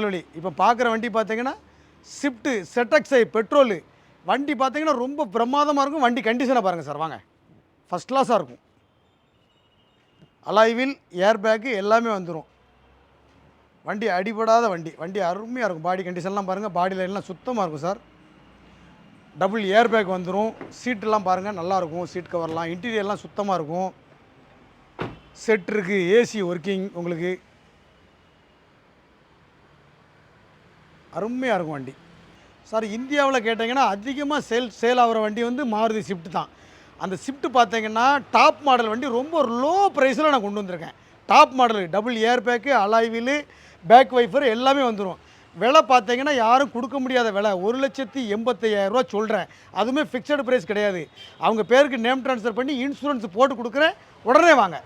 Manually. இப்போ பார்க்குற வண்டி பார்த்தீங்கன்னா ஸ்விஃப்ட்டு ZXi பெட்ரோலு வண்டி பார்த்தீங்கன்னா ரொம்ப பிரமாதமாக இருக்கும். வண்டி கண்டிஷனை பாருங்கள் சார், வாங்க. ஃபஸ்ட் கிளாஸாக இருக்கும். அலாய் வீல், ஏர் பேக்கு எல்லாமே வந்துடும். வண்டி அடிபடாத வண்டி. வண்டி அருமையாக இருக்கும். பாடி கண்டிஷன்லாம் பாருங்கள், பாடி லைன்லாம் சுத்தமாக இருக்கும் சார். டபுள் ஏர் பேக் வந்துடும். சீட்டெல்லாம் பாருங்கள், நல்லாயிருக்கும். சீட் கவர்லாம், இன்டீரியர்லாம் சுத்தமாக இருக்கும். செட் இருக்குது, ஏசி ஒர்க்கிங் உங்களுக்கு. அருமையாக இருக்கும் வண்டி சார். இந்தியாவில் கேட்டிங்கன்னா அதிகமாக சேல் ஆகிற வண்டி வந்து மாருதி ஸ்விஃப்ட் தான். அந்த ஸ்விஃப்ட் பார்த்தீங்கன்னா டாப் மாடல் வண்டி, ரொம்ப லோ ப்ரைஸில் நான் கொண்டு வந்திருக்கேன். Top model, double air bag, alloy wheel, back wiper எல்லாமே வந்துடும். விலை பார்த்தீங்கன்னா யாரும் கொடுக்க முடியாத விலை, 1,85,000 சொல்கிறேன். அதுவுமே ஃபிக்ஸடு ப்ரைஸ் கிடையாது. அவங்க பேருக்கு நேம் ட்ரான்ஸ்ஃபர் பண்ணி இன்சூரன்ஸ் போட்டு கொடுக்குறேன். உடனே வாங்க.